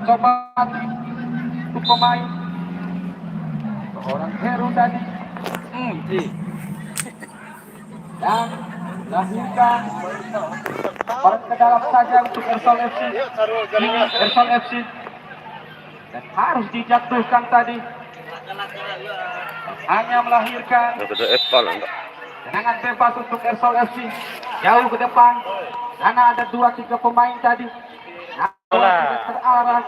mencoba untuk pemain seorang Heru tadi dan lahirkan orang ke dalam saja untuk Ersol FC. Ersol FC dan harus dijatuhkan tadi, hanya melahirkan tendangan bebas untuk Ersol FC jauh ke depan karena ada 2-3 pemain tadi. Bola terarah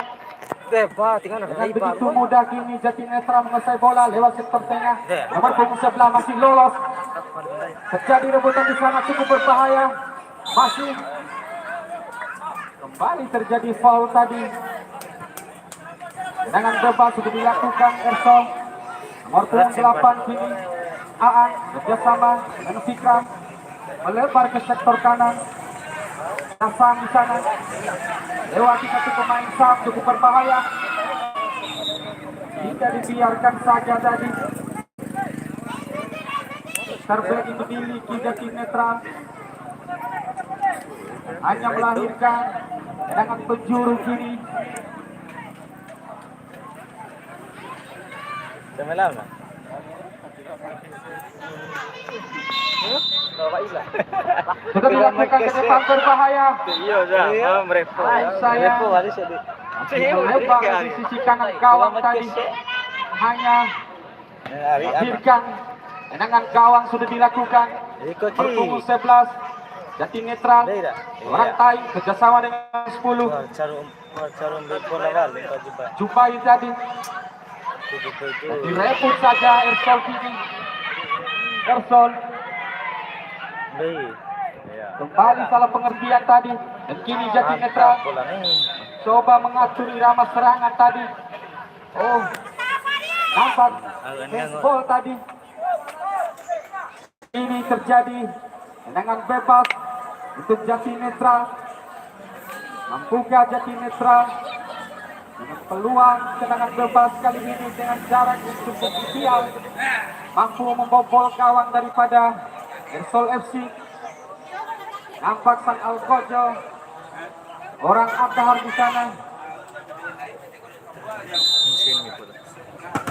dengan begitu mudah kini Jatinetra menguasai bola lewat sektor tengah. Nomor punggung sebelah masih lolos. Terjadi rebutan di sana cukup berbahaya. Masih kembali terjadi foul tadi. Tendangan bebas sudah dilakukan Ersol. Nomor punggung 8 kini Aan bekerjasama dengan Fikram melebar ke sektor kanan. Nasam di sana lewati satu pemain Sam cukup berbahaya. Tidak dibiarkan saja tadi. Terbaik yang dimiliki Jatinetra hanya melahirkan dengan penjuru kiri. Sudah dilakukan ke depan berbahaya. Saya melebar di sisi kanan gawang tadi. Hanya melahirkan tendangan gawang sudah dilakukan. Berpunggung 11 Jatinetra orang Tai kerjasama dengan 10 Jubai tadi. Direput saja Ersol kini. Ersol kembali salah pengertian tadi dan kini Jatinetra coba mengatur irama serangan tadi. Oh, nampak handball tadi. Ini terjadi tendangan bebas untuk Jatinetra. Mampukah Jatinetra dengan peluang tendangan bebas kali ini dengan jarak yang cukup ideal mampu membobol gawang daripada Ersol FC. Nampak sang Algojo orang Adhar di sana.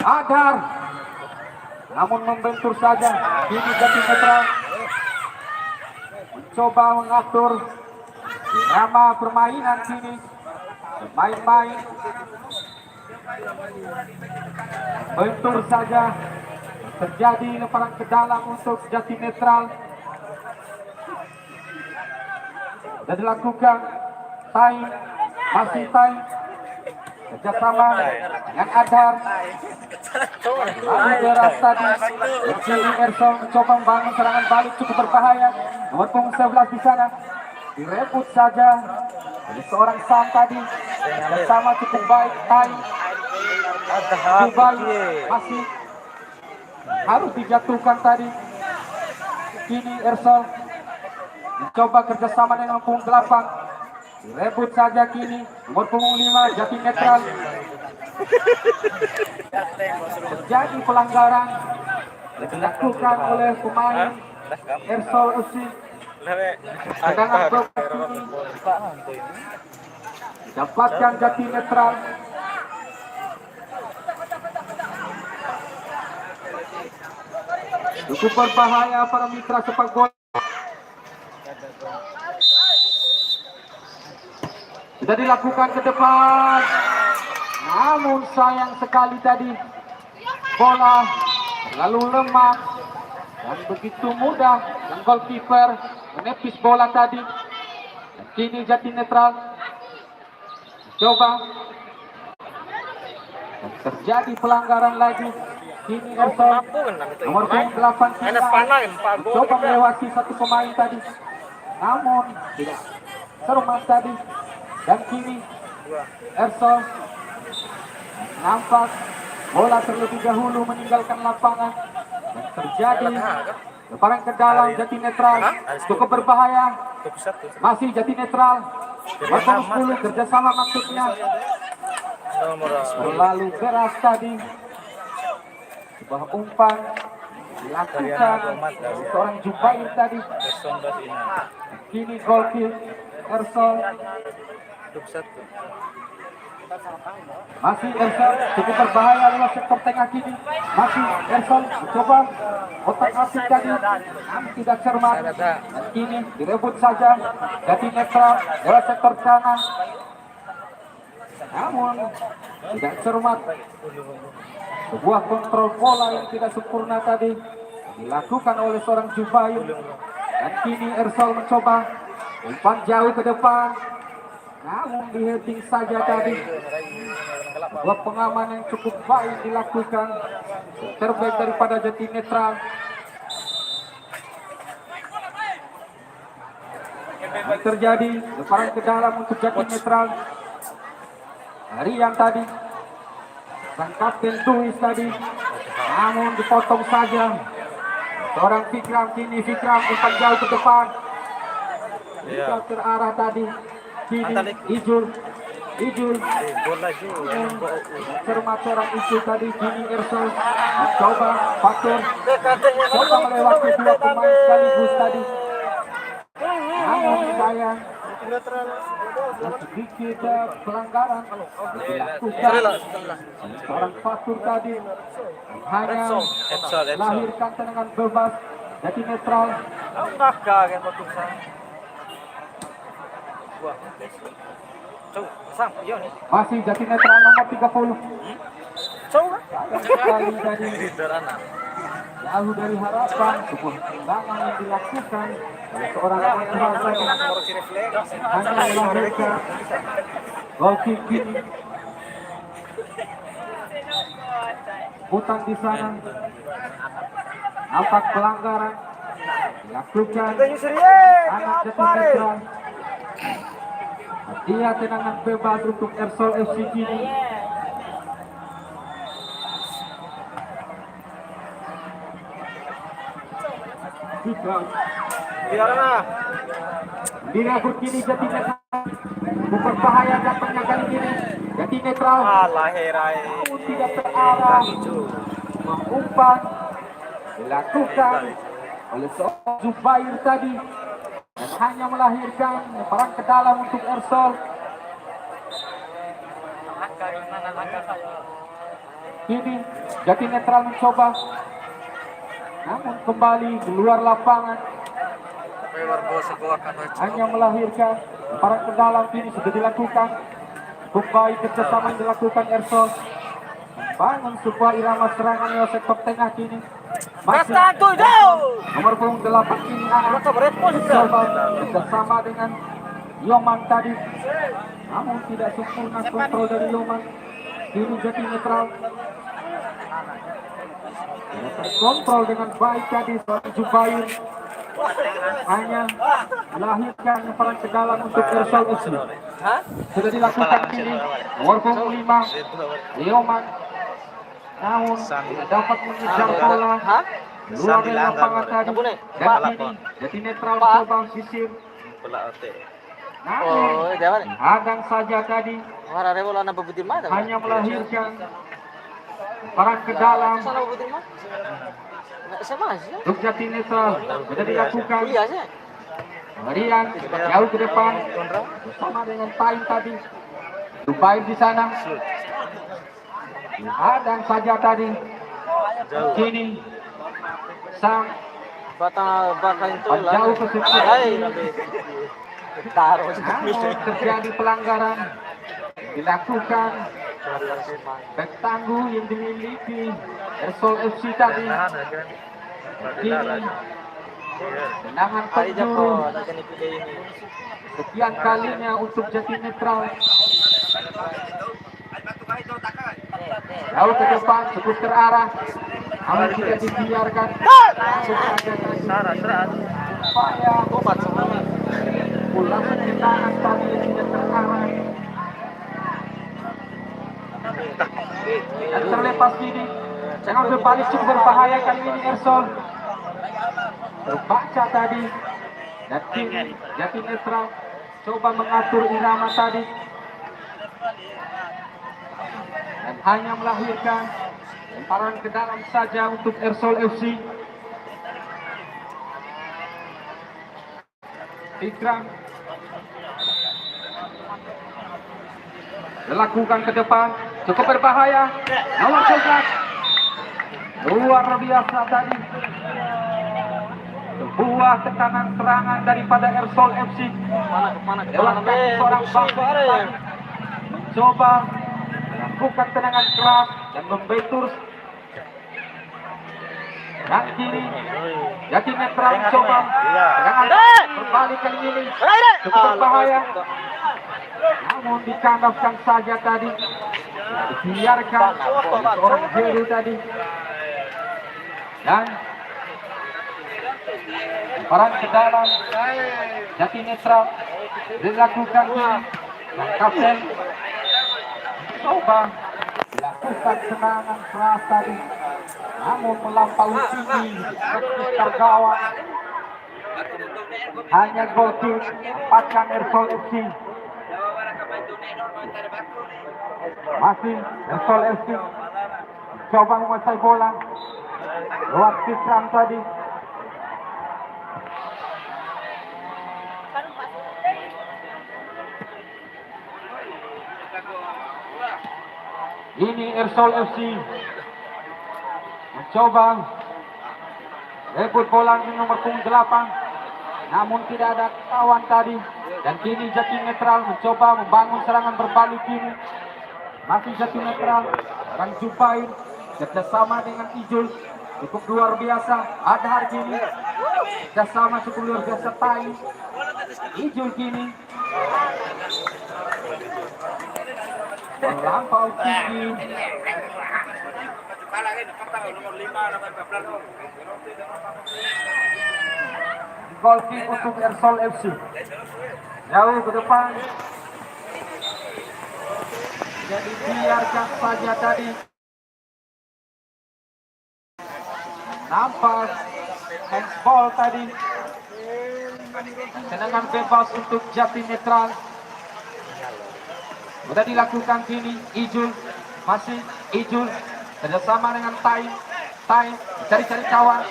Adhar namun membentur saja. Kini Jatinetra mencoba mengatur irama permainan kini. Main-main bentur saja. Terjadi lemparan ke dalam untuk Jatinetra. Dan dilakukan Tai, masih Tai kerjasama dengan Adhar. Lalu deras tadi. Kini Ersol mencoba membangun serangan balik cukup berbahaya. Nomor punggung 11 di sana direbut saja dari seorang Sam tadi. Bersama cukup baik Tai. Jubai masih harus dijatuhkan tadi. Kini Ersol mencoba kerjasama dengan punggung 8. Direbut saja kini nomor punggung 5 Jatinetra. Terjadi pelanggaran dilakukan oleh pemain Ersol FC. Tendangan bebas dapatkan Jatinetra. Cukup berbahaya para mitra sepak bola. Sudah dilakukan ke depan. Namun sayang sekali tadi bola terlalu lemah dan begitu mudah dan goalkeeper menepis bola tadi. Dan kini Jatinetra coba dan terjadi pelanggaran lagi. Kini Ersol nomor 8 coba melewati satu pemain tadi, namun tidak cermat tadi. Dan kini Ersol nampak bola terlebih dahulu meninggalkan lapangan dan terjadi lemparan ke dalam. Jatinetra cukup berbahaya. Masih Jatinetra nomor 10 kerjasama maksudnya terlalu keras tadi. Sebuah umpan dilakukan seorang Jubair tadi. Kini gol kick Ersol. Masih Ersol cukup berbahaya lewat sektor tengah kini. Masih Ersol coba otak atik tadi namun tidak cermat. Dan kini direbut saja jadi netral lewat sektor kanan. Namun tidak cermat. Sebuah kontrol bola yang tidak sempurna tadi dilakukan oleh seorang Jubair. Dan kini Ersol mencoba umpan jauh ke depan. Namun di heading saja tadi. Sebuah pengamanan yang cukup baik dilakukan. Terbaik daripada Jati Netral. Yang terjadi lemparan ke dalam untuk Jati Netral. Rian tadi. Sang kapten Tuis tadi. Namun dipotong saja. Seorang Fikram kini Fikram umpan jauh ke depan. Tidak terarah tadi. Kini Ijul cermat seorang Ijul tadi. Kini Ersol mencoba Fatur coba melewati dua pemain sekaligus tadi. Namun sayang sedikit pelanggaran dilakukan seorang Fatur tadi. Hanya melahirkan tendangan bebas Jati Netral. Masih Jati Netral nomor 30. Sekali tadi jauh dari harapan sebuah tendangan yang dilakukan oleh seorang hanya melahirkan gol kick kini. Hutan di sana nampak pelanggaran dilakukan anak Jati Netral. Dia tendangan bebas untuk Ersol FC kini. Direbut kini Jati Netral. Berbahaya datangnya kali ini Jati Netral. Tidak terarah. Umpan dilakukan oleh seorang Zubair tadi dan hanya melahirkan lemparan ke dalam untuk Ersol. Kini Jati Netral mencoba, namun kembali di luar lapangan. Hanya melahirkan lemparan ke dalam kini sudah dilakukan. Kembali kerjasama yang dilakukan Ersol. Bangun sebuah irama serangan lewat sektor tengah kini. Masih nomor punggung 8 kini mencoba bersama dengan Yoman tadi. Namun tidak sempurna kontrol dari Yoman. Kini Jati Netral tidak terkontrol dengan baik tadi seorang Zubair. Hanya melahirkan lemparan ke dalam untuk Ersol FC. Sudah dilakukan kini nomor punggung 5 Yoman. Namun tidak dapat mengejar bola luar dari lapangan tadi. Dan kini Jati Netral mencoba sisir. Namun hadang saja tadi. Hanya melahirkan lemparan ke dalam untuk Jati Netral. Sudah dilakukan Rian jauh ke depan bersama dengan Tain tadi. Dubai di sana. Hadang saja tadi. Kini sang jauh ke terjadi pelanggaran dilakukan back tangguh yang dimiliki Ersol FC tadi. Kini tendangan penjuru sekian kalinya untuk Jati Netral. Jauh ke depan cukup terarah, namun tidak dibiarkan. Upaya ulang tendangan tadi yang tidak terarah dan terlepas kini. Jangan berbalik cukup berbahaya kali ini Ersol. Terbaca tadi dan kini Jati Netral coba mengatur irama tadi dan hanya melahirkan lemparan ke dalam saja untuk Ersol FC. Fikram dilakukan ke depan, cukup berbahaya. Nomor 11 luar biasa tadi. Sebuah tekanan serangan daripada Ersol FC. Lewat kaki seorang Bang mencoba melakukan tendangan keras dan membentur yang kiri. Jadi netral mencoba tendangan berbalik kali ini cukup berbahaya, namun dikandaskan saja tadi, dibiarkan seorang Heru tadi. Dan lemparan ke dalam, jadi netral dilakukan ini. Dan kapten coba dilakukan serangan keras tadi, namun melampaui tinggi sekitar gawang. Hanya gol kick dapatkan Ersol FC. Masih Ersol FC coba menguasai bola lewat Fikram tadi. Ini Ersol FC mencoba rebut bola di nomor punggung 8, namun tidak ada kawan tadi. Dan kini Jati Netral mencoba membangun serangan berbalik kini. Masih Jati Netral, Bang Jubair kerjasama dengan Ijul cukup luar biasa. Adhar kini kerjasama cukup luar biasa. Tai Ijul kini melampau tinggi. Gol kick untuk Ersol FC. Jauh ke depan. Jadi biarkan saja tadi. Nampak handsball tadi. Tendangan bebas untuk Jati Netral. Sudah dilakukan kini. Ijul, masih Ijul kerjasama dengan Tai cari-cari kawan.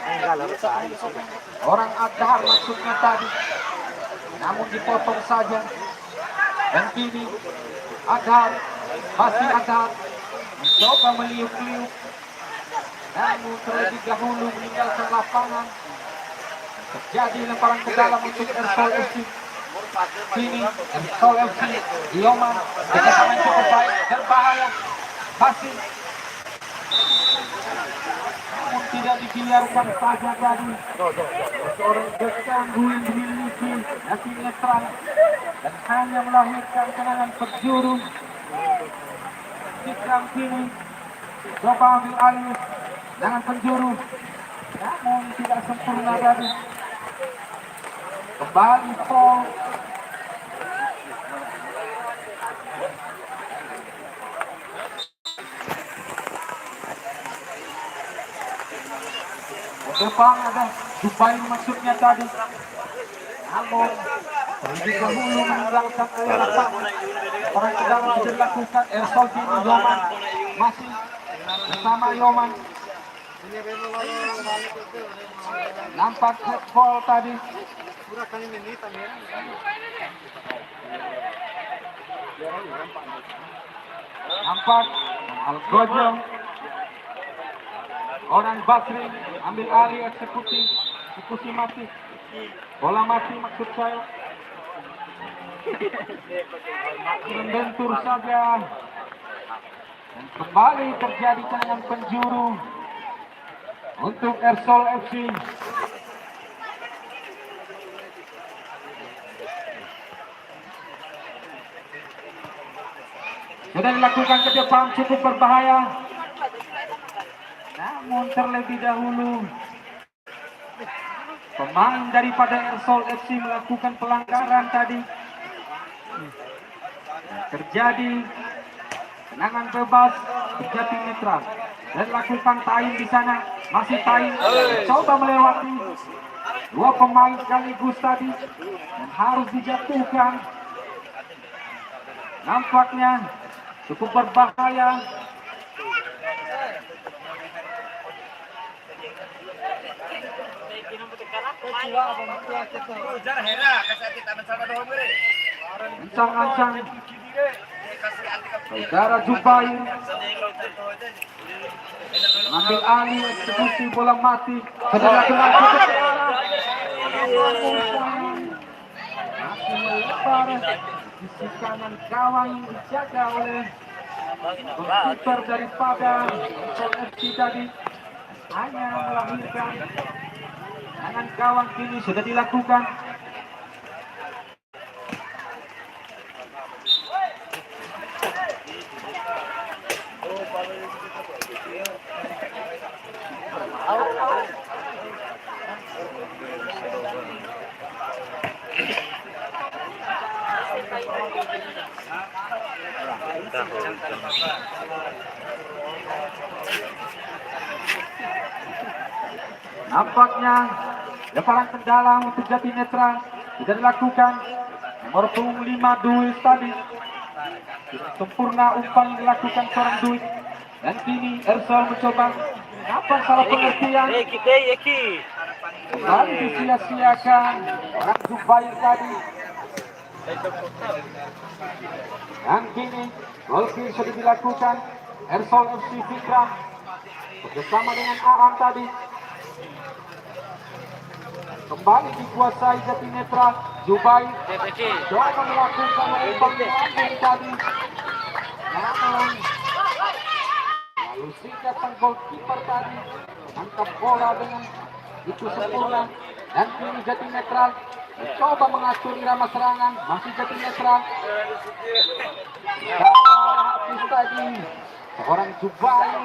Orang Adhar maksudnya tadi, namun dipotong saja. Dan kini Adhar, masih Adhar mencoba meliuk-liuk, namun terlebih dahulu meninggalkan lapangan. Terjadi lemparan ke dalam untuk Ersol FC. Kini Ersol FC Yoman kerjasama yang cukup baik, berbahaya. Masih, namun tidak dibiarkan saja tadi. Seorang berganggu yang dimiliki Jati Netral dan hanya melahirkan tendangan penjuru. Fikram kini coba ambil alih dengan penjuru, namun tidak sempurna tadi. Kembali Paul. Depan ada Jubair maksudnya tadi, namun terlebih dahulu meninggalkan lapangan. Orang ke dalam sudah dilakukan. Ersol kini Yoman, masih bersama Yoman. Nampak headball tadi. Nampak Algojo. Orang Basri ambil alih, eksekusi mati. Bola mati maksud saya. Membentur saja. Dan kembali terjadi tendangan penjuru untuk Ersol FC. Sudah dilakukan ke depan, cukup berbahaya. Namun terlebih dahulu pemain daripada Ersol FC melakukan pelanggaran tadi. Terjadi tendangan bebas Jati Netral dan lakukan Tain di sana. Masih Tain coba melewati dua pemain sekaligus tadi dan harus dijatuhkan. Nampaknya cukup berbahaya. Ancang-ancang Saudara Jubair mengambil alih eksekusi bola mati. Saudara gerak ke masih melebar di sisi kanan gawang yang dijaga oleh kiper daripada FC tadi. Hanya melahirkan tangan gawang kini sudah dilakukan. Nampaknya lemparan ke dalam untuk Jatinetra sudah dilakukan. Nomor punggung 5 Duit tadi sempurna umpan yang dilakukan seorang Duit, dan kini Ersol mencoba. Apa salah pengertian? Kembali disia-siakan orang Zubair tadi. Dan kini gol kick sudah dilakukan. Ersol FC Fikram bersama dengan Aan tadi. Kembali dikuasai Jatinetra. Zubair coba melakukan umpan tadi, namun lalu singkat sang goalkeeper tadi angkat bola dengan itu sempurna. Dan kini Jatinetra mencoba mengatur irama serangan. Masih Jatinetra. Habis tadi seorang Zubair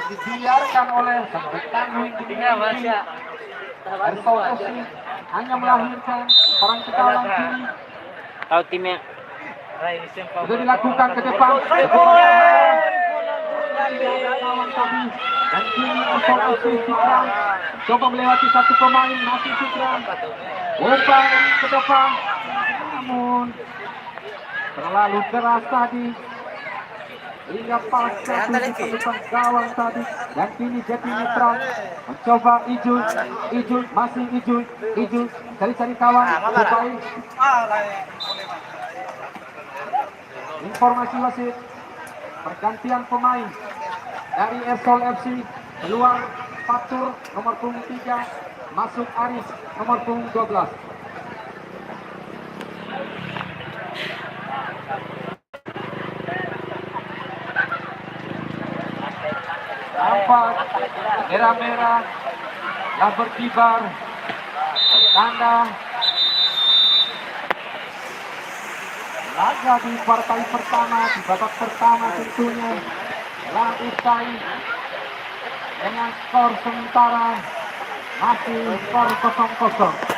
dibiarkan oleh sang petanggung ini. Ersol FC hanya melahirkan orang ke dalam kiri. Kalau timnya Sudah dilakukan ke depan. Dan kini Ersol FC Fikram coba melewati satu pemain. Masih Fikram umpan ke depan, namun terlalu keras tadi hingga pasca depan gawang tadi. Dan kini Jatinetra mencoba Ijul masih Ijul cari kawan. Zubair. Informasi wasit, pergantian pemain dari Ersol FC. Keluar Fatur nomor punggung 3, masuk Aris nomor punggung 12. Nampak merah-merah yang berkibar, tanda laga di partai pertama, di babak pertama tentunya telah usai dengan skor sementara masih skor 0-0.